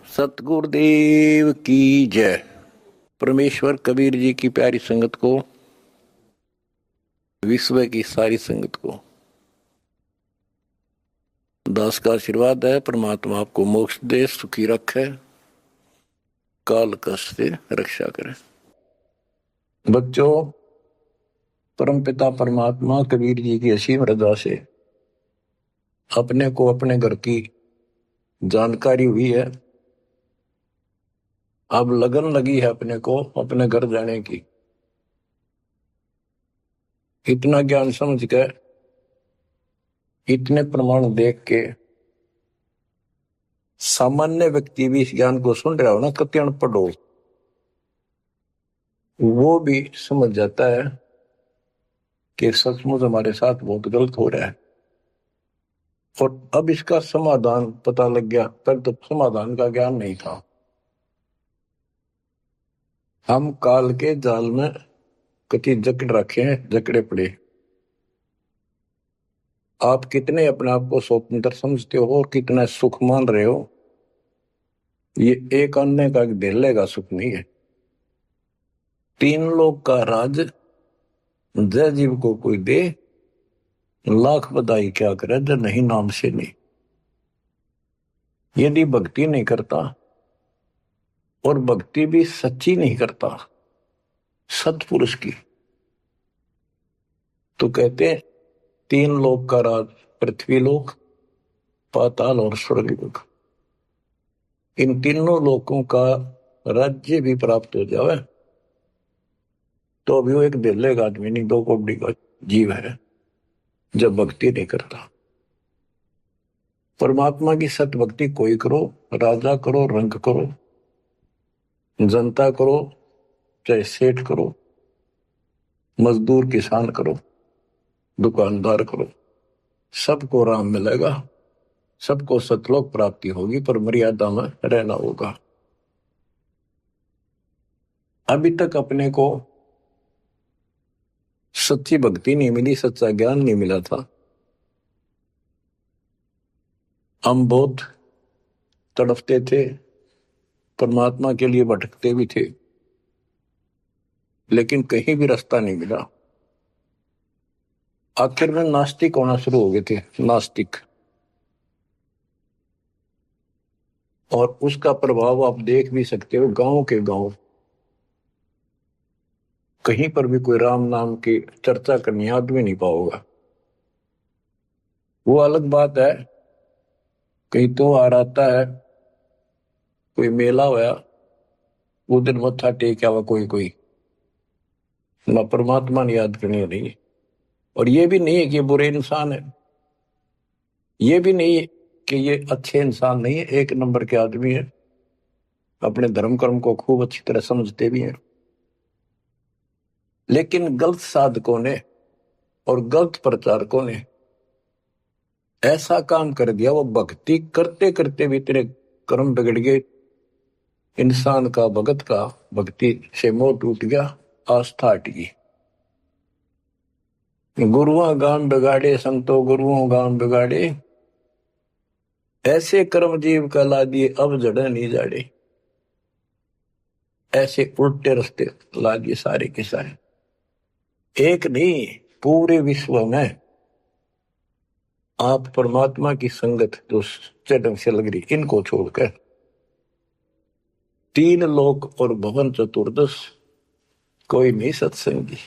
सतगुरुदेव की जय। परमेश्वर कबीर जी की प्यारी संगत को, विश्व की सारी संगत को दास का आशीर्वाद है। परमात्मा आपको मोक्ष दे, सुखी रखे, काल कष्ट से रक्षा करे। बच्चों, परमपिता परमात्मा कबीर जी की असीम रजा से अपने को अपने घर की जानकारी हुई है। अब लगन लगी है अपने को अपने घर जाने की। इतना ज्ञान समझ के, इतने प्रमाण देख के सामान्य व्यक्ति भी इस ज्ञान को सुन रहा हो ना, कति अनपढ़ हो, वो भी समझ जाता है कि सचमुच हमारे साथ बहुत गलत हो रहा है। और अब इसका समाधान पता लग गया। पर तो समाधान का ज्ञान नहीं था। हम काल के जाल में कति जकड़ रखे हैं, जकड़े पड़े। आप कितने अपने आप को स्वतंत्र समझते हो और कितना सुख मान रहे हो, ये एक अन्य का दिले का सुख नहीं है। तीन लोग का राज जय जीव को कोई दे, लाख बधाई क्या करे जब नहीं नाम से नहीं। यदि भक्ति नहीं करता, और भक्ति भी सच्ची नहीं करता सत्पुरुष की, तो कहते हैं तीन लोक का राज, पृथ्वी लोक, पाताल और स्वर्ग लोक, इन तीनों लोकों का राज्य भी प्राप्त हो जाए तो अभी वो एक दिल्ले का आदमी नहीं, दो कौड़ी का जीव है जब भक्ति नहीं करता। परमात्मा की सत्य भक्ति कोई करो, राजा करो, रंग करो, जनता करो, चाहे सेठ करो, मजदूर किसान करो, दुकानदार करो, सबको राम मिलेगा, सबको सतलोक प्राप्ति होगी, पर मर्यादा में रहना होगा। अभी तक अपने को सच्ची भक्ति नहीं मिली, सच्चा ज्ञान नहीं मिला था। हम बहुत तड़पते थे, परमात्मा के लिए भटकते भी थे, लेकिन कहीं भी रास्ता नहीं मिला। आखिर में नास्तिक होना शुरू हो गए थे, नास्तिक। और उसका प्रभाव आप देख भी सकते हो, गांव के गांव कहीं पर भी कोई राम नाम की चर्चा करनी आदमी नहीं पाओगा। वो अलग बात है, कहीं तो आ आता है, कोई मेला होया, वो दिन मत्था टेक आवा कोई कोई, ना परमात्मा ने याद करनी नहीं। और ये भी नहीं है कि ये बुरे इंसान है, ये भी नहीं है कि ये अच्छे इंसान नहीं है, एक नंबर के आदमी है, अपने धर्म कर्म को खूब अच्छी तरह समझते भी हैं। लेकिन गलत साधकों ने और गलत प्रचारकों ने ऐसा काम कर दिया, वो भक्ति करते करते भी तेरे कर्म बिगड़ गए। इंसान का, भगत का भक्ति से मोह टूट गया, आस्था हट गई। गुरुओं गान बिगाड़े, संतो गुरुओं गान बिगाड़े, ऐसे कर्म जीव का ला दिए अब जड़े नहीं जाड़े। ऐसे उल्टे रास्ते ला दिए सारे के सारे। एक नहीं, पूरे विश्व में आप परमात्मा की संगत जो सच्चे ढंग से लग रही, इनको छोड़कर तीन लोक और भवन चतुर्दश कोई नहीं सत्संगी।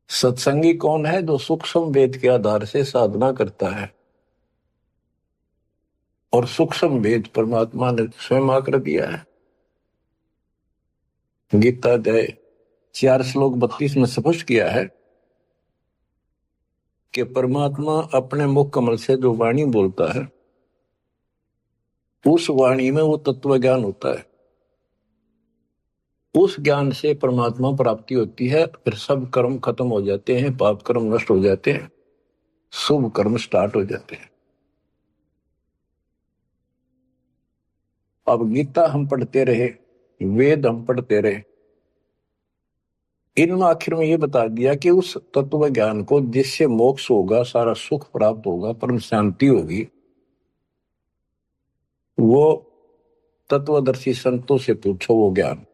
सत्संगी कौन है? जो सूक्ष्म वेद के आधार से साधना करता है। और सूक्ष्म वेद परमात्मा ने स्वयं आकर दिया है। गीता अध्याय 4 श्लोक 32 में स्पष्ट किया है कि परमात्मा अपने मुख कमल से जो वाणी बोलता है, उस वाणी में वो तत्व ज्ञान होता है। उस ज्ञान से परमात्मा प्राप्ति होती है, फिर सब कर्म खत्म हो जाते हैं, पाप कर्म नष्ट हो जाते हैं, शुभ कर्म स्टार्ट हो जाते हैं। अब गीता हम पढ़ते रहे, वेद हम पढ़ते रहे, इनमें आखिर में ये बता दिया कि उस तत्व ज्ञान को जिससे मोक्ष होगा, सारा सुख प्राप्त होगा, परम शांति होगी, वो तत्वदर्शी संतों से पूछो वो ज्ञान।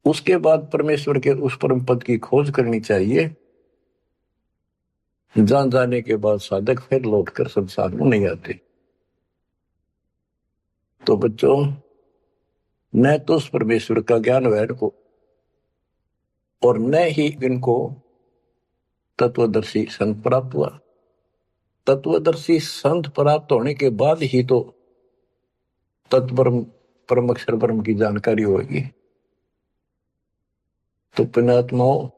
उसके बाद परमेश्वर के उस परम पद की खोज करनी चाहिए। जान जाने के बाद साधक फिर लौटकर संसार में नहीं आते। तो बच्चों, न तो उस परमेश्वर का ज्ञान वैर को, और न ही इनको तत्वदर्शी संत प्राप्त हुआ। तत्वदर्शी संत प्राप्त होने के बाद ही तो तत्परम परम अक्षर ब्रह्म की जानकारी होगी। तो पुण्यात्माओं,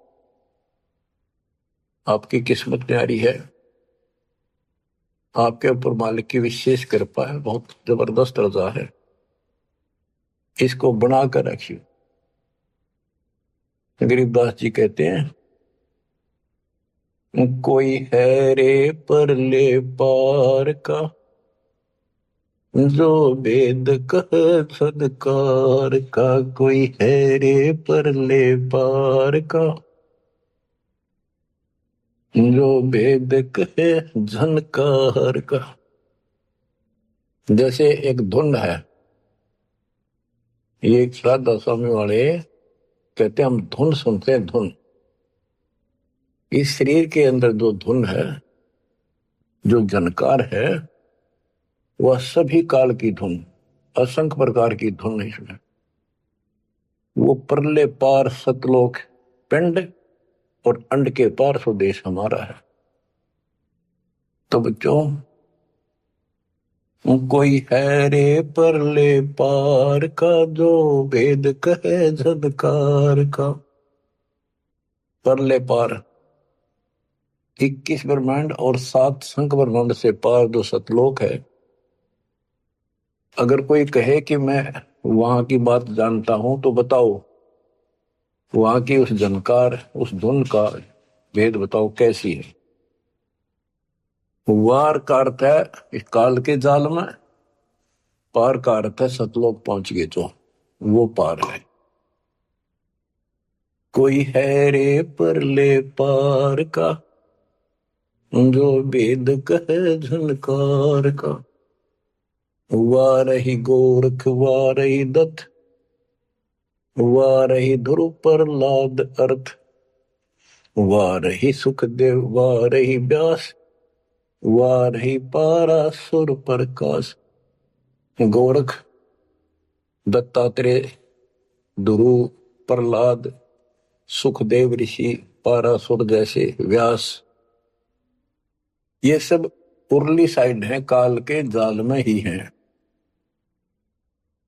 आपकी किस्मत न्यारी है। आपके ऊपर मालिक की विशेष कृपा है, बहुत जबरदस्त रजा है। इसको बना कर रखिए। गरीबदास जी कहते हैं, कोई है रे परले पार का, जो वेद कह सदकार का। कोई है रे परले पार का, जो वेद कहे झनकार का। जैसे एक धुन है, ये एक श्राद्ध स्वामी वाले कहते हैं, हम धुन सुनते हैं। धुन, इस शरीर के अंदर जो धुन है, जो झनकार है, वह सभी काल की धुन, असंख्य प्रकार की धुन है इसमें। वो परले पार सतलोक पिंड और अंड के पार स्वदेश हमारा है। तो बच्चों, कोई है रे परले पार का, जो भेद कहे झदकार का। परले पार 21 ब्रह्मांड और 7 संख ब्रह्मांड से पार जो सतलोक है। अगर कोई कहे कि मैं वहां की बात जानता हूं, तो बताओ वहां की उस झनकार, उस धुन का भेद बताओ कैसी है। वार का अर्थ है इस काल के जाल में, पार का अर्थ है सतलोक पहुंच गए जो, वो पार है। कोई है रे परले पार का, जो वेद कहे झनकार का। वारही गोरख वारही दत्त, वारही ध्रुव प्रहलाद अर्थ। वारही सुखदेव वारही व्यास, वारही पारासुर प्रकाश। गोरख, दत्तात्रेय, ध्रुव, प्रहलाद, सुखदेव ऋषि, पारासुर जैसे, व्यास, ये सब उर्ली साइड है, काल के जाल में ही है।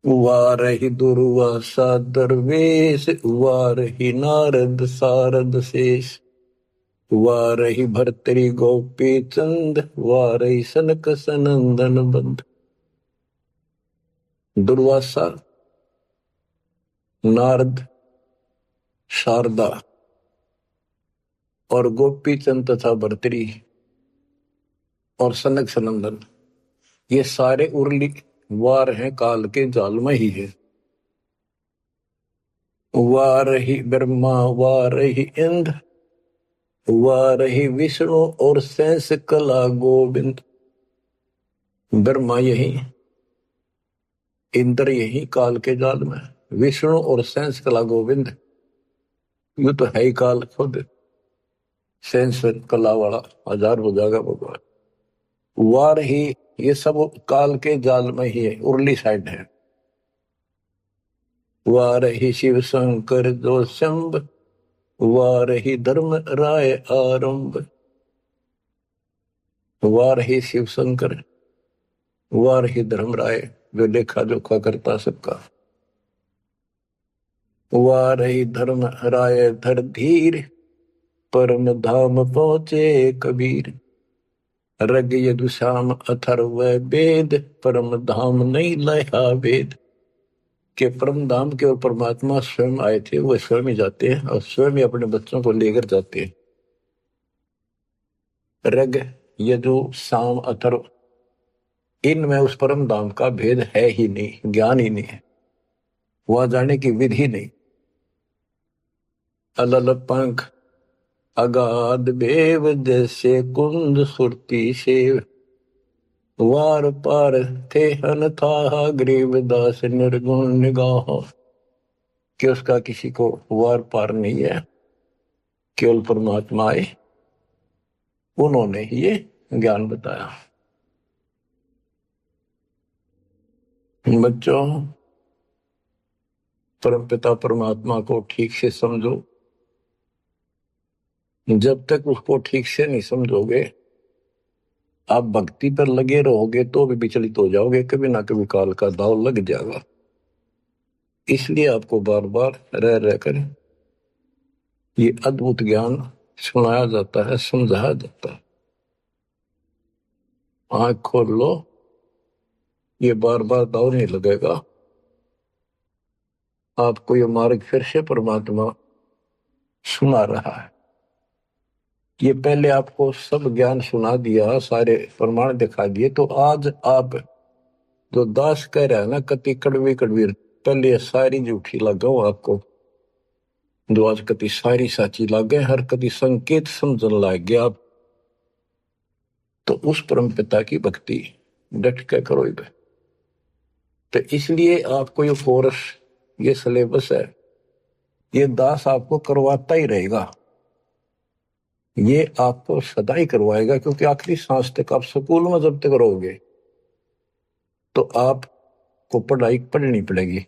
वारही दुर्वासा दरवेश, वारही नारद सारद शेष। वारही भर्तरी गोपी चंद, वारही सनक सनंदन बंद। दुर्वासा, नारद, शारदा और गोपी चंद तथा भर्तरी और सनक सनंदन, ये सारे उर्ली वार हैं, काल के जाल में ही है। वारही ब्रह्मा वारही इंद्र, वारही विष्णु और शेष कला गोविंद। ब्रह्मा यही, इंद्र यही काल के जाल में, विष्णु और शेष कला गोविंद ये तो है ही काल खुद। शेष कला वाला 1000 हो जाएगा भगवान। वार ही, ये सब काल के जाल में ही है, उर्ली साइड है। वारही शिव शंकर जो शंभ, वारही धर्म राय आरंभ। वारही शिव शंकर, वारही धर्म राय जो लेखा जोखा करता सबका। वारही धर्म राय धर धीर, परम धाम पहुंचे कबीर। रग यदुश्याम अथर्व वेद, परम धाम नहीं लया वेद। के परम धाम के और परमात्मा स्वयं आए थे, वो स्वयं ही जाते हैं और स्वयं ही अपने बच्चों को लेकर जाते हैं। रग यदु साम अथर्व, इनमें उस परम धाम का भेद है ही नहीं, ज्ञान ही नहीं है, वहां जाने की विधि नहीं। अलल पंख अगाध बेव, जैसे कुंद सुरती सेव। वार पार थे हन था गरीब दास निर्गुण निगाह, कि उसका किसी को वार पार नहीं है, केवल परमात्मा आए उन्होंने ही ये ज्ञान बताया। बच्चों, परमपिता परमात्मा को ठीक से समझो। जब तक उसको ठीक से नहीं समझोगे, आप भक्ति पर लगे रहोगे तो भी विचलित हो जाओगे, कभी ना कभी काल का दाव लग जाएगा। इसलिए आपको बार बार रह रहकर ये अद्भुत ज्ञान सुनाया जाता है, समझाया जाता है। आंख खोल लो, ये बार बार दाव नहीं लगेगा। आपको ये मार्ग फिर से परमात्मा सुना रहा है। ये पहले आपको सब ज्ञान सुना दिया, सारे प्रमाण दिखा दिए, तो आज आप जो दास कह रहा है ना, कति कड़वी कड़वी, पहले ये सारी झूठी लगाओ आपको, जो आज कति सारी साची लागे, हर कति संकेत समझन लाग गया आप, तो उस परम पिता की भक्ति डट के करो। तो इसलिए आपको ये कोर्स, ये सिलेबस है, ये दास आपको करवाता ही रहेगा, ये आपको सदा ही करवाएगा, क्योंकि आखिरी सांस तक आप स्कूल में जब तक रहोगे तो आपको पढ़ाई पढ़नी पड़ेगी।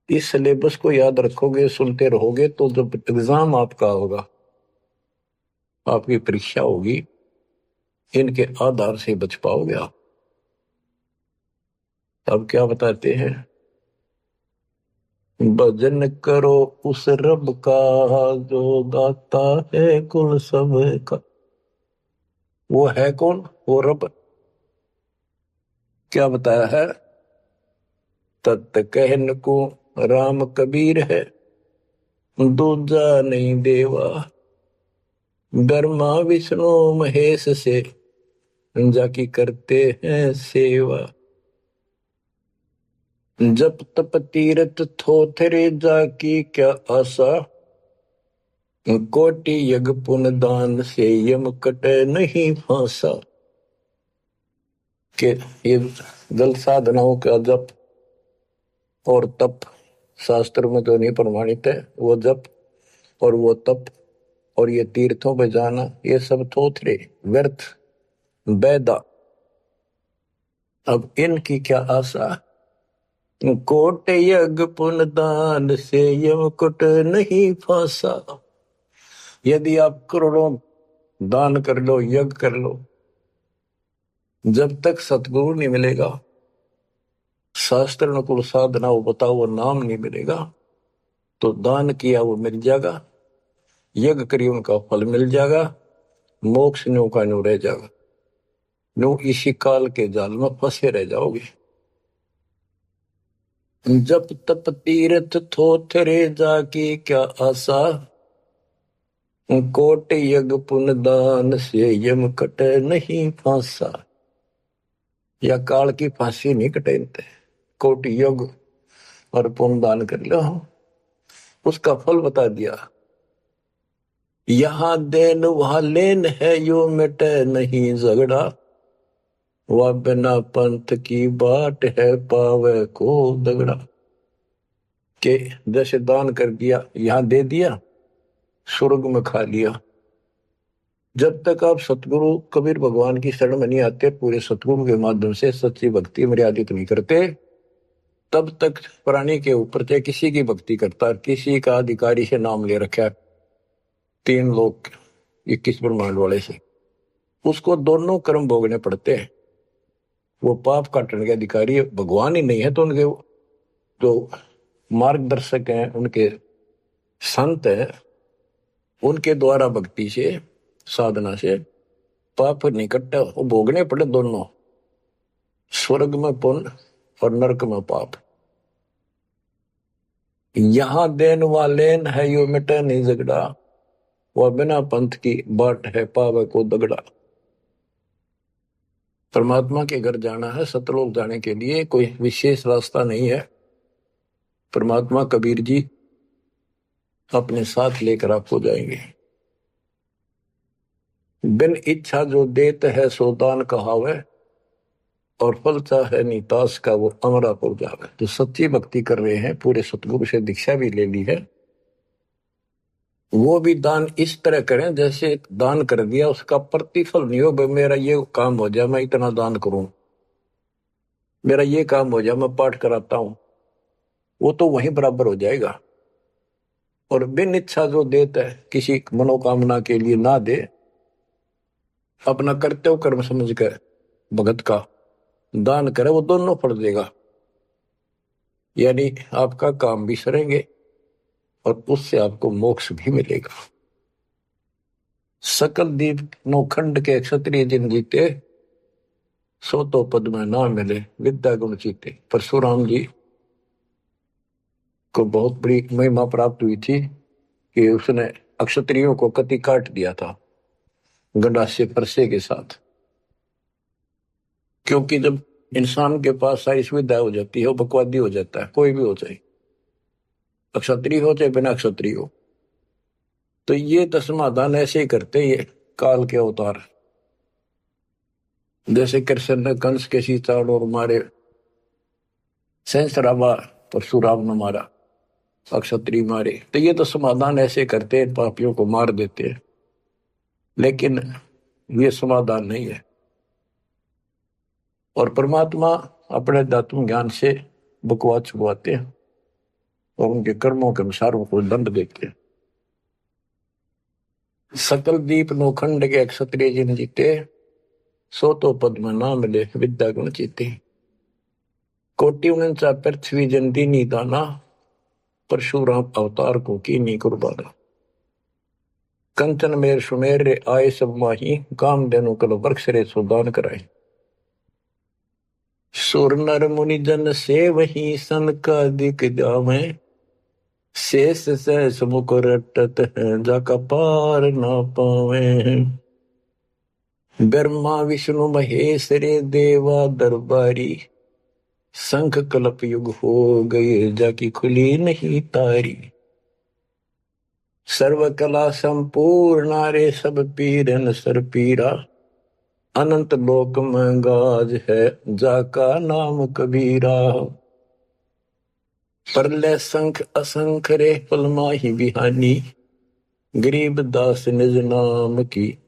इस सिलेबस को याद रखोगे, सुनते रहोगे, तो जब एग्जाम आपका होगा, आपकी परीक्षा होगी, इनके आधार से बच पाओगे आप। अब क्या बताते हैं, भजन करो उस रब का जो दाता है कुल सब का। वो है कौन? वो रब। क्या बताया है? तत् कहन को राम कबीर है, दूजा नहीं देवा, ब्रह्मा विष्णु महेश से जाकी करते हैं सेवा। जप तप तीरथ थोथरे जाकी क्या आशा, कोटि यज्ञ पुण्य दान से यम कटे नहीं फांसा। के ये जल साधनाओं का जप और तप शास्त्र में तो नहीं प्रमाणित है। वो जप और वो तप और ये तीर्थों पे जाना, ये सब थोथरे व्यर्थ बैदा। अब इनकी क्या आशा? कोट यज्ञ पुण्य दान से यम कुट नहीं फांसा। यदि आप करोड़ों दान कर लो, यज्ञ कर लो, जब तक सतगुरु नहीं मिलेगा, शास्त्र अनुकूल साधना वो बताओ वो नाम नहीं मिलेगा, तो दान किया वो मिल जाएगा, यज्ञ करिए उनका फल मिल जाएगा, मोक्ष न्यू का न्यू रह जाएगा, न्यू इसी काल के जाल में फंसे रह जाओगे। जब तप तीर्थ थोथरे जाकी क्या आशा, कोट यज्ञ पुण्य दान से यम कटे नहीं फांसा। या काल की फांसी नहीं कटेते, कोटि यज्ञ और पुण्य दान कर लो, उसका फल बता दिया। यहां देन वहां लेन है, यो मिटे नहीं झगड़ा, वह बिना पंथ की बाट है पावे को दगड़ा। के जैसे दान कर दिया, यहां दे दिया, स्वर्ग में खा लिया। जब तक आप सतगुरु कबीर भगवान की शरण में नहीं आते, पूरे सतगुरु के माध्यम से सच्ची भक्ति मर्यादित नहीं करते, तब तक प्राणी के ऊपर चाहे किसी की भक्ति करता, किसी का अधिकारी से नाम ले रखा है, 3 लोग 21 ब्रह्मांड वाले से, उसको दोनों कर्म भोगने पड़ते हैं। वो पाप काटने के अधिकारी भगवान ही नहीं है, तो उनके जो मार्गदर्शक हैं, उनके संत हैं, उनके द्वारा भक्ति से साधना से पाप नहीं कटता, वो भोगने पड़े दोनों, स्वर्ग में पुण्य और नरक में पाप। यहां देन वालेन है, यो मिटे नहीं झगड़ा, वह बिना पंथ की बाट है पावे को दगड़ा। परमात्मा के घर जाना है, सतलोक जाने के लिए कोई विशेष रास्ता नहीं है। परमात्मा कबीर जी अपने साथ लेकर आपको जाएंगे। बिन इच्छा जो देत है सो दान कहावे, और फल चाहे नीतास का वो अमरापुर जावे। जो सच्ची भक्ति कर रहे हैं, पूरे सतगुरु से दीक्षा भी ले ली है, वो भी दान इस तरह करें जैसे दान कर दिया उसका प्रतिफल नहीं हो। मेरा ये काम हो जाए मैं इतना दान करूं, मेरा ये काम हो जाए मैं पाठ कराता हूं, वो तो वहीं बराबर हो जाएगा। और बिन इच्छा जो देता है किसी मनोकामना के लिए ना दे, अपना कर्तव्य कर्म समझ कर भगत का दान करे, वो दोनों फल देगा। यानी आपका काम भी सरेंगे और उससे आपको मोक्ष भी मिलेगा। सकल दीप नौखंड के क्षत्रिय जिन जीते, सो तो पद में ना मिले विद्या गुण जीते। परशुराम जी को बहुत बड़ी महिमा प्राप्त हुई थी कि उसने अक्षत्रियों को कति काट दिया था गंडासे परसे के साथ। क्योंकि जब इंसान के पास सारी सुविधा हो जाती है, वो बकवादी हो जाता है, कोई भी हो चाहे अक्षत्रिय हो चाहे बिना क्षत्रिय हो। तो ये तो समाधान ऐसे ही करते, ये काल के अवतार। जैसे कृष्ण ने कंस के सीताड़ और मारे, सहस्राबा परशुराम ने मारा, अक्षत्रिय मारे, तो ये तो समाधान ऐसे करते हैं, पापियों को मार देते हैं। लेकिन ये समाधान नहीं है। और परमात्मा अपने अध्यात्म ज्ञान से बकवाद छुड़वाते हैं और उनके कर्मों के अनुसार उनको दंड देते हैं। सकल दीप नौखंड के क्षत्रिय जिन जीते, सो तो पद में ना मिले विद्या गुण जीते। कोटि उनचा पृथ्वी जन दीनी दाना, परशुराम अवतार को कीनी कुर्बाना। कंचन मेर सुमेर रे आए सब माही, काम देनु कल वृक्ष रे सुदान कराए। सुर नर मुनि जन से वही सन का दिख जावे, शेष सहस मुख रटत है जाका पार ना पावे। ब्रह्मा विष्णु महेश रे देवा दरबारी, शंख कल्प युग हो गए जाकी खुली नहीं तारी। सर्व कला संपूर्ण रे सब पीरन सर पीरा, अनंत लोक में गाज है जाका नाम कबीरा। परले संख असंख रे पलमाही बिहानी, गरीब दास निज नाम की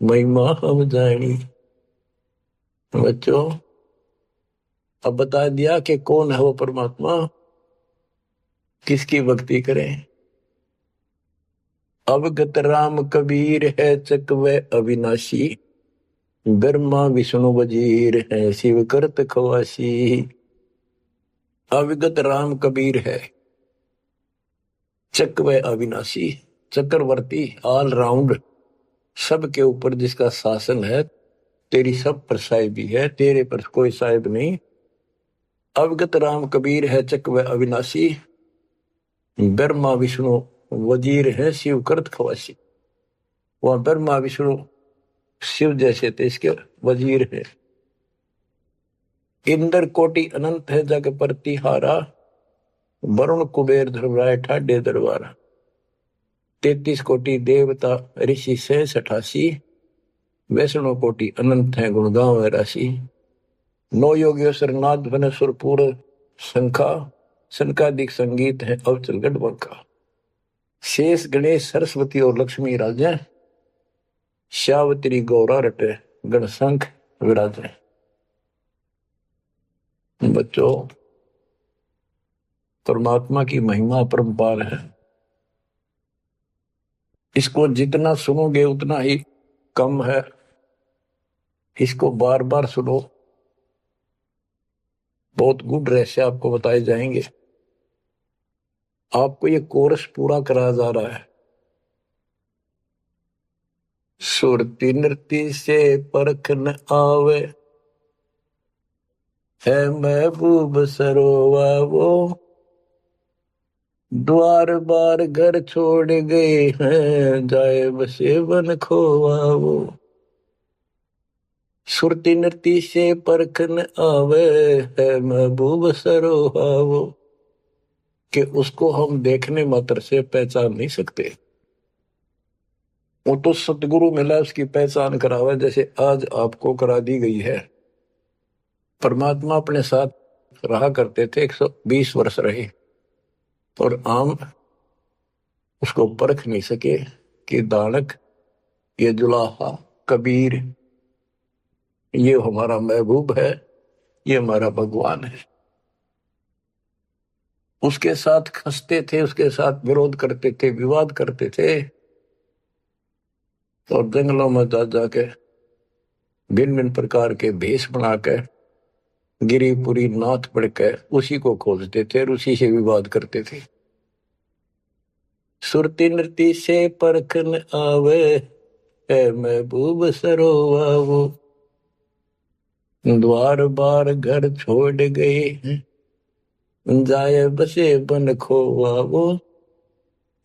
महिमा हम जानी। बच्चों, अब बता दिया कि कौन है वो परमात्मा, किसकी भक्ति करें। अवगत राम कबीर है चकवे अविनाशी, ब्रह्मा विष्णु वजीर है शिव करत खवासी। अविगत राम कबीर है, चकवे अविनाशी, चक्रवर्ती ऑल राउंड, सबके ऊपर जिसका शासन है, तेरी सब पर साहिबी है, तेरे पर कोई साहिब नहीं। अवगत राम कबीर है चकवे अविनाशी, ब्रह्मा विष्णु वजीर है शिव करत खवासी। वह ब्रह्मा विष्णु शिव जैसे थे, इसके वजीर है। इंद्र कोटि अनंत है जग प्रतिहारा, वरुण कुबेर धर्मराय ठाडे दरबारा। 33 कोटि देवता ऋषि से 88, वैष्णव कोटि अनंत है गुण गाँव राशि। 9 योगेश्वर नाथ बने सुरपुर शंखा, शंकादिक संगीत है अवचल गढ़बंका। शेष गणेश सरस्वती और लक्ष्मी राजे, श्यावत्री गौरा रटे गण शंख विराजे। बच्चों, परमात्मा की महिमा अपरंपार है। इसको जितना सुनोगे उतना ही कम है। इसको बार बार सुनो, बहुत गुड रहस्य आपको बताए जाएंगे। आपको ये कोर्स पूरा कराया जा रहा है। सुरती नृत्य से परख न आवे, है महबूब सरोवा वो, द्वार बार घर छोड़ गए हैं, जाए बसे बन खोवा वो। सुरती नृत्य से परख न आवे, है महबूब सरोवा वो, कि उसको हम देखने मात्र से पहचान नहीं सकते। वो तो सतगुरु मिला उसकी पहचान करावे, जैसे आज आपको करा दी गई है। परमात्मा अपने साथ रहा करते थे, 120 वर्ष रहे, और आम उसको परख नहीं सके कि दानक, ये जुलाहा, कबीर, ये हमारा महबूब है, ये हमारा भगवान है। उसके साथ खसते थे, उसके साथ विरोध करते थे, विवाद करते थे, और जंगलों में जा जाके भिन्न भिन्न प्रकार के भेष बनाकर गिरिपुरी नाथ पढ़कर उसी को खोजते थे और उसी से विवाद करते थे। सुरती नृति से परखन आवे, है महबूब सरोवावो, द्वार बार घर छोड़ गए, जाए बसे बन खोवावो,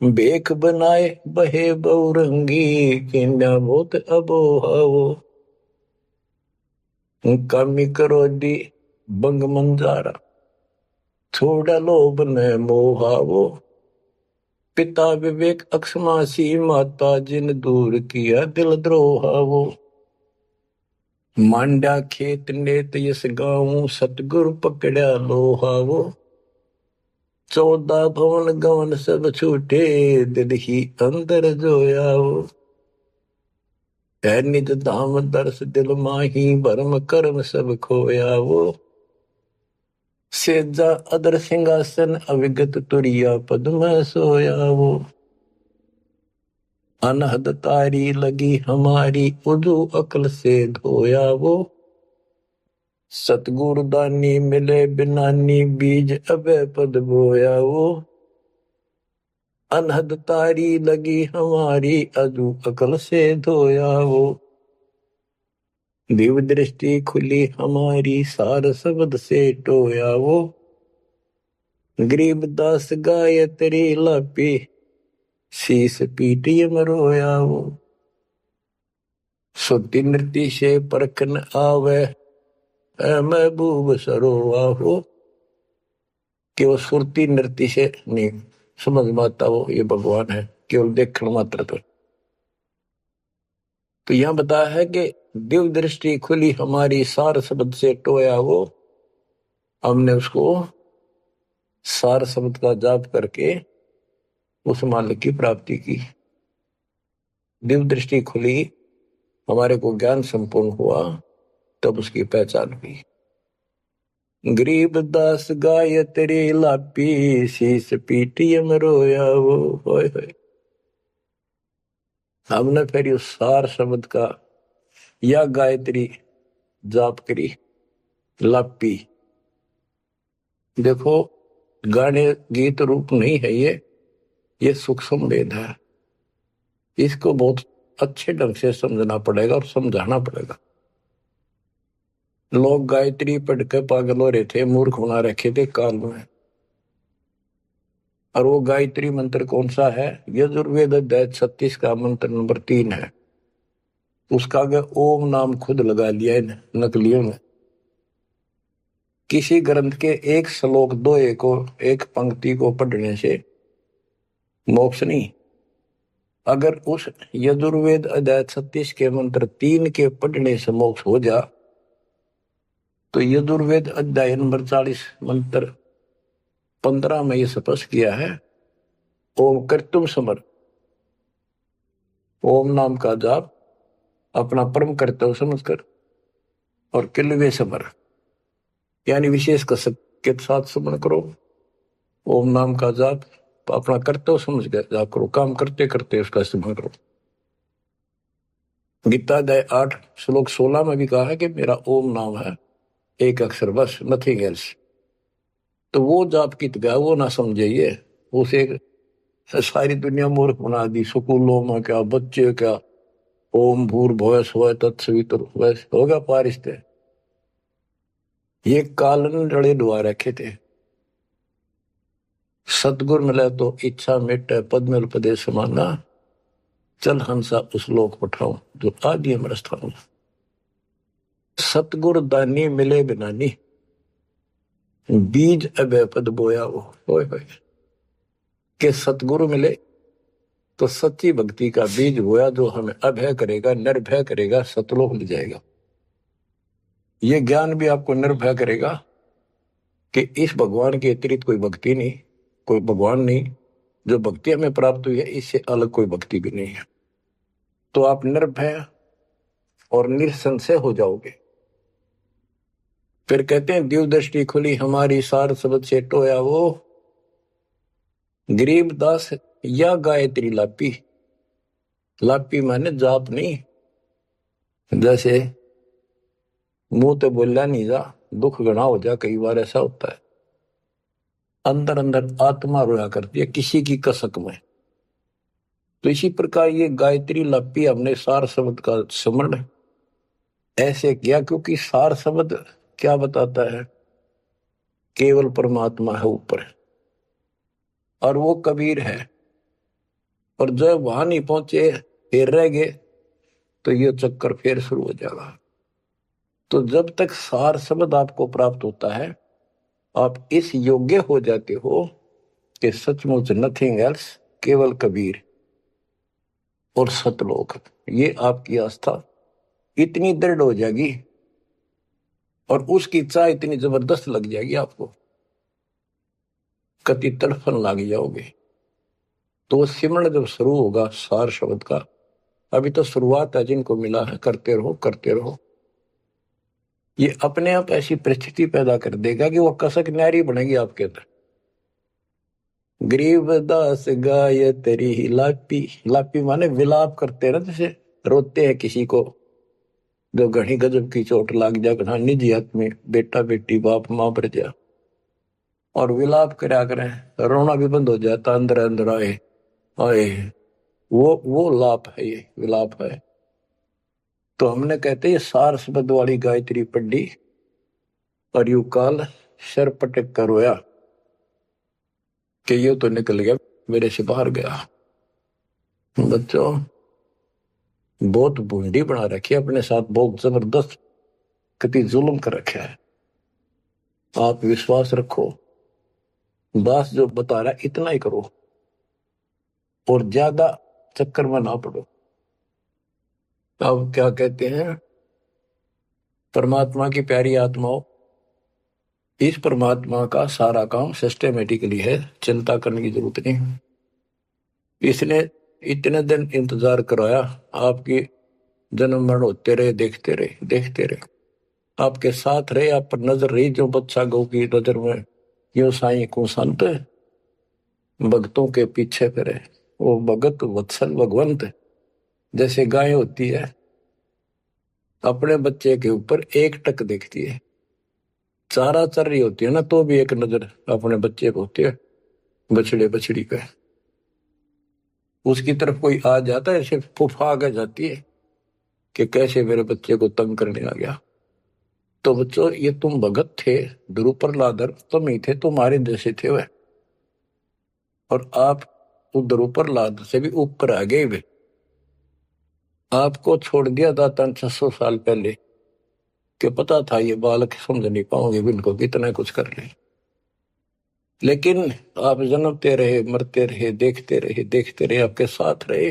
बेख बनाए बहे बहुरंगी, किन्या बहुत अबोहावो, कामी करोदी बंग मंजारा, छोड़ा लोभ न मोहावो, पिता विवेक अक्षमासी, माता जिन दूर किया दिल द्रोहावो, मांडा खेत नेत यस गाऊं, सतगुरु पकड़ा लोहावो, 14 भवन गवन सब छूटे, दिल ही अंदर जोयावो, है निज धाम दर्श दिल माही, भरम कर्म सब खोयावो, सेजा अदर सिंहासन अविगत तुरिया पद में सोयावो, अनहद तारी लगी हमारी, उजू अकल से धोयावो, सतगुरु दानी मिले बिनानी, बीज अभय पद बोयावो, अनहद तारी लगी हमारी, अजू अकल से धोयावो, दिव्य दृष्टि खुली हमारी, सार शब्द से टोयावो, गरीब दास गाय तेरी लापी, शीस पीटी मरोयावो, सुती नृत्य से परखन आवे, महबूब सरोवाहो, कि वो सुरती नृत्य से नहीं समझ में आता वो ये भगवान है, केवल देखने मात्र पर। तो यहां बताया है कि दिव्य दृष्टि खुली हमारी, सार शब्द से टोया वो, हमने उसको सार शब्द का जाप करके उस मालिक की प्राप्ति की। दिव्य दृष्टि खुली, हमारे को ज्ञान संपूर्ण हुआ, तब उसकी पहचान हुई। गरीब दास गाय तेरी लापी, शीस पीटी में रोया वो, होय होय। हमने फिर उस सार शब्द का या गायत्री जाप करी, लापी। देखो, गाने गीत रूप नहीं है ये सूक्ष्म वेद है, इसको बहुत अच्छे ढंग से समझना पड़ेगा और समझाना पड़ेगा। लोग गायत्री पढ़ के पागल हो रहे थे, मूर्ख बना रखे थे काल में। और वो गायत्री मंत्र कौन सा है? यजुर्वेद अध्याय 36 का मंत्र नंबर 3 है। उसका आगे ओम नाम खुद लगा लिया है नकलियों ने। किसी ग्रंथ के एक श्लोक दोहे को, एक पंक्ति को पढ़ने से मोक्ष नहीं। अगर उस यजुर्वेद अध्याय 36 के मंत्र 3 के पढ़ने से मोक्ष हो जा, तो यजुर्वेद अध्याय नंबर 40 मंत्र 15 में यह स्पष्ट किया है, ओम कर्तुम समर, ओम नाम का जाप अपना परम कर्तव्य समझकर, और किलवे समर यानी विशेष कसक के साथ स्मरण करो। ओम नाम का जाप अपना कर्तव्य समझ कर जाप करो, काम करते करते उसका स्मरण करो। गीता अध्याय 8 श्लोक 16 में भी कहा है कि मेरा ओम नाम है, एक अक्षर बस, नथिंग एल्स। तो वो जाप की गया वो ना समझिए, उसे सारी दुनिया मूर्ख बना दी। स्कूलों में क्या, बच्चे क्या, ओम भूर्भुवः स्वः तत्सवितुर्वरेण्यं होगा पारिस्ते, ये कालन रड़े डुआ रखे थे। सतगुर मिले तो इच्छा मिटे, पद में उपदेश समाना, चल हंसा उस लोक पठाऊं जो आदि अमर स्थान। सतगुर दानी मिले बिनानी, बीज अभय पद बोया वो, होय होय। के सतगुरु मिले तो सच्ची भक्ति का बीज बोया, जो हमें अभय करेगा, निर्भय करेगा, सतलोक ले जाएगा। ये ज्ञान भी आपको निर्भय करेगा कि इस भगवान के अतिरिक्त कोई भक्ति नहीं, कोई भगवान नहीं। जो भक्ति हमें प्राप्त हुई है इससे अलग कोई भक्ति भी नहीं है। तो आप निर्भय और निसंशय हो जाओगे। फिर कहते हैं दिव्य दृष्टि खुली हमारी सार शब्द से टोया वो गरीबदास या गायत्री लापी। लापी माने जाप नहीं, जैसे मुंह तो बोला नहीं जा, दुख गणा हो जा, कई बार ऐसा होता है। अंदर अंदर आत्मा रोया करती है किसी की कसक में। तो इसी प्रकार ये गायत्री लापी हमने सार शब्द का स्मरण ऐसे किया, क्योंकि सार शब्द क्या बताता है? केवल परमात्मा है ऊपर, और वो कबीर है। और जब वहां नहीं पहुंचे फिर रह गए तो ये चक्कर फिर शुरू हो जाएगा। तो जब तक सार शब्द आपको प्राप्त होता है आप इस योग्य हो जाते हो कि सचमुच नथिंग एल्स, केवल कबीर और सतलोक। ये आपकी आस्था इतनी दृढ़ हो जाएगी और उसकी चाह इतनी जबरदस्त लग जाएगी आपको, कति तड़फन लग जाओगे। तो वो सिमरण जब शुरू होगा सार शब्द का, अभी तो शुरुआत है, जिनको मिला है करते रहो करते रहो। ये अपने आप ऐसी परिस्थिति पैदा कर देगा कि वो कसक न्यारी बनेगी आपके अंदर। गरीबदास गाय तेरी लापी, लापी माने विलाप करते हैं ना, जैसे रोते हैं किसी को जो घनी गजब की चोट लाग जा, घना निजी हाथ में बेटा बेटी बाप मां पर जा, और विलाप करा करें, रोना भी बंद हो जाता अंदर अंदर आए आए। वो लाप है, ये विलाप है। तो हमने कहते ये सार शब्द वाली गायत्री पढ़ी और यू काल सर पटक कर रोया कि ये तो निकल गया, मेरे से बाहर गया। बच्चों बहुत बूंदी बना रखी है अपने साथ, बहुत जबरदस्त कति जुल्म कर रखा है। आप विश्वास रखो, दास जो बता रहा है इतना ही करो और ज्यादा चक्कर में ना पड़ो। अब क्या कहते हैं, परमात्मा की प्यारी आत्माओं, इस परमात्मा का सारा काम सिस्टमेटिकली है, चिंता करने की जरूरत नहीं। इसने इतने दिन इंतजार कराया, आपकी जन्म मरण होते रहे, देखते रहे देखते रहे, आपके साथ रहे, आप पर नजर रही जो बच्चा गौ की नजर में। यो साई को संत भक्तों के पीछे फिरे, वो भगत वत्सल भगवंत। जैसे गाय होती है अपने बच्चे के ऊपर एक टक देखती है, चारा चर रही होती है ना तो भी एक नजर अपने बच्चे को होती है, बछड़े बछड़ी पे। उसकी तरफ कोई आ जाता है ऐसे फुफा आ जाती है कि कैसे मेरे बच्चे को तंग करने आ गया। तो बच्चों ये तुम भगत थे, ध्रुव प्रहलादर तुम ही थे, तुम्हारे जैसे थे वह, और आप ध्रुव प्रहलाद से भी ऊपर आ गए वे। आपको छोड़ दिया था 600 साल पहले कि पता था ये बालक समझ नहीं पाओगे, बिनको कितना कुछ कर ले, लेकिन आप जन्मते रहे मरते रहे देखते रहे देखते रहे, आपके साथ रहे,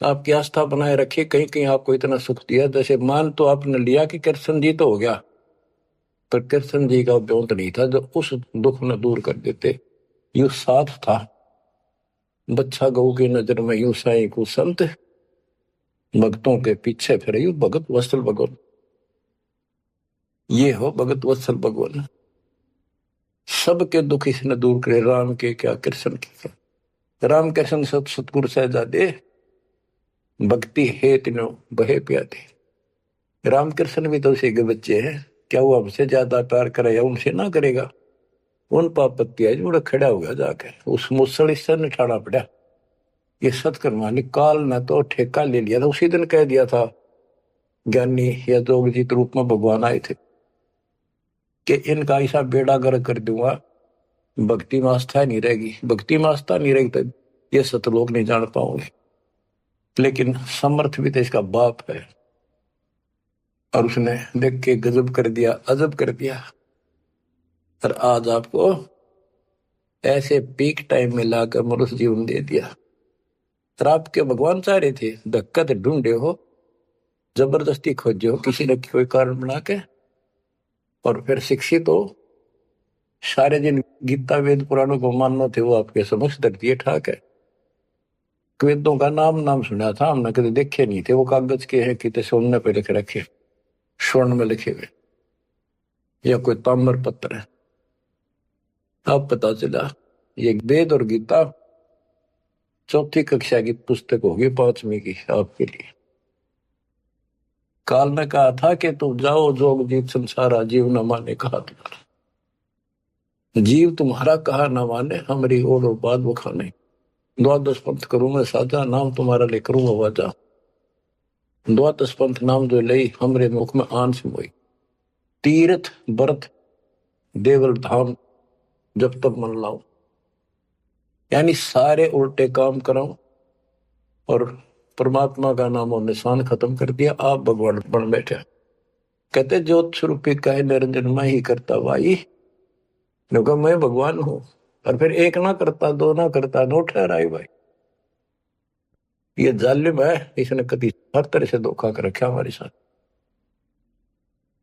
आपकी आस्था बनाए रखी। कहीं कहीं आपको इतना सुख दिया, जैसे मान तो आपने लिया कि कृष्ण जी तो हो गया, पर कृष्ण जी का ब्योंत नहीं था जो उस दुख न दूर कर देते। यू साथ था, बच्चा गऊ की नजर में यू साई को संत भक्तों के पीछे फिरे, यू भगत वत्सल भगवान। ये हो भगत वत्सल भगवान, सबके दुख इसने दूर करे, राम के क्या कृष्ण के क्या। राम कृष्ण सतगुरु सहजादे भक्ति है तीनों बहे प्यादे। राम कृष्ण भी तो उसी के बच्चे हैं, क्या वो हमसे ज्यादा प्यार करेगा? उनसे ना करेगा। उन पापत्ती है जो खड़ा हुआ जाकर उस मुसल से निठाना पड़ा। ये सतकर्मा ने काल न तो ठेका ले लिया था, उसी दिन कह दिया था ज्ञानी या जोगजीत रूप में भगवान आए थे कि इनका ऐसा बेड़ा गर्क कर दूंगा, भक्ति में आस्था नहीं रहेगी, भक्ति में आस्था नहीं रहेगी तो ये सतलोक नहीं जान पाओगे। लेकिन समर्थ भी तो इसका बाप है, और उसने देख के गजब कर दिया, अजब कर दिया। और आज आपको ऐसे पीक टाइम में लाकर मनुष्य जीवन दे दिया। और आपके भगवान चाह रहे थे धक्का तो ढूंढे हो, जबरदस्ती खोजे हो किसी न कोई कारण बना के, और फिर शिक्षित हो, सारे जिन गीता वेद पुराणों को मानना थे वो आपके समक्ष रख दिए ठाक है। वेदों का नाम नाम सुना था हमने, कभी देखे नहीं थे। वो कागज के हैं, कितने सोने पे लिख रखे, स्वर्ण में लिखे हुए, या कोई ताम्र पत्र है। अब पता चला ये वेद और गीता चौथी कक्षा की पुस्तक होगी, 5वीं की आपके लिए। काल ने कहा था कि तुम जाओ जोग जीत संसारा, जीव न माने कहा तुम्हारा। जीव तुम्हारा कहा न माने, हमारी और बात वो खाने। द्वादश पंथ करूं मैं साजा, नाम तुम्हारा ले करूं आवाजा। द्वादश पंथ नाम जो लई, हमरे मुख में आन से मोई। तीर्थ व्रत देवल धाम, जब तक मन लाओ। यानी सारे उल्टे काम कराओ और परमात्मा का नाम और निशान खत्म कर दिया, आप भगवान बन बैठे। कहते ज्योत स्वरूपी कहे निरंजन मैं ही करता भाई, क्योंकि मैं भगवान हूं। और फिर एक ना करता, दो ना करता, नो ठहराई भाई। ये जालिम है, इसने कभी हर तरह से धोखा कर रखा हमारे साथ।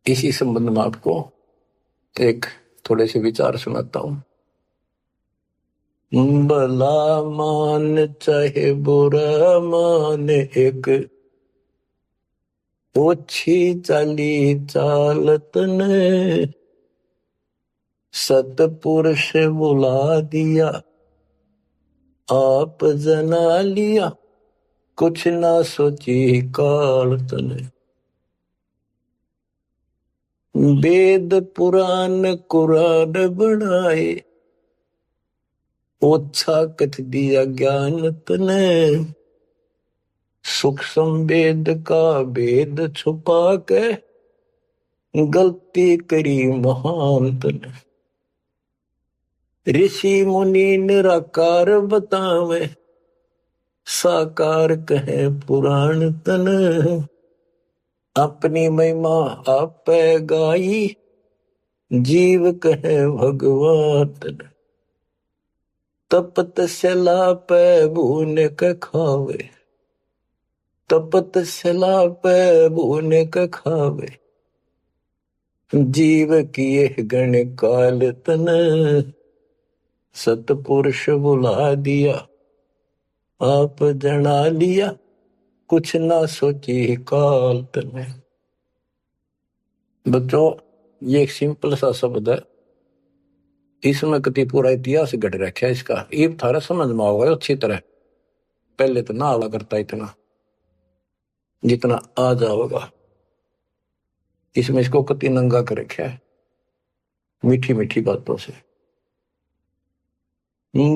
इसी संबंध में आपको एक थोड़े से विचार सुनाता हूं। भला मान चाहे बुरा मान, एक ओछी चाली चालत ने सतपुरुष बुला दिया, आप जना लिया, कुछ ना सोची काल तने। वेद पुराण कुरान बनाए, ओछा कथ दिया ज्ञान तने। सूक्ष्म वेद का वेद छुपा के, गलती करी महान तने। ऋषि मुनि निराकार बतावे, साकार कहे पुराण तन। अपनी महिमा आप गाई, जीव कहे भगवान तन। तपत सला पे भून के खावे, तपत सला पे भून के खावे। जीव किए गण काल तन, सतपुरुष बुला दिया, आप जना लिया, कुछ ना सोची काल तने। बच्चों, ये एक सिंपल सा शब्द है, इसमें कति पूरा इतिहास घट रखा है इसका। ये थारा समझ में आओगे अच्छी तरह। पहले तो ना आवा करता इतना जितना आ जाओगा। इसमें इसको कति नंगा कर रखा है मीठी मीठी बातों से।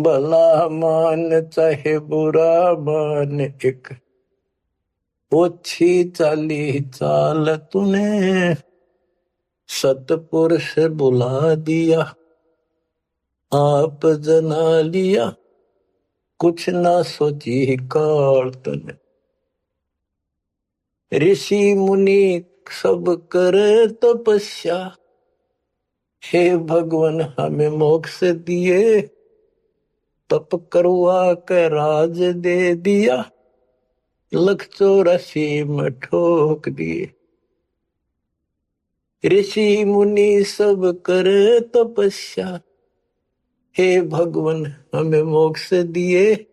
भला मान चाहे बुरा मान, एक ओछी चाली चाल तूने। सतपुरुष बुला दिया, आप जना लिया, कुछ ना सोची काल तने। ऋषि मुनि सब करे तपस्या, हे भगवान हमें मोक्ष दिए। तप करवा के राज दे दिया, 184 में ठोक दिए। ऋषि मुनि सब करे तपस्या, हे भगवान हमें मोक्ष दिए।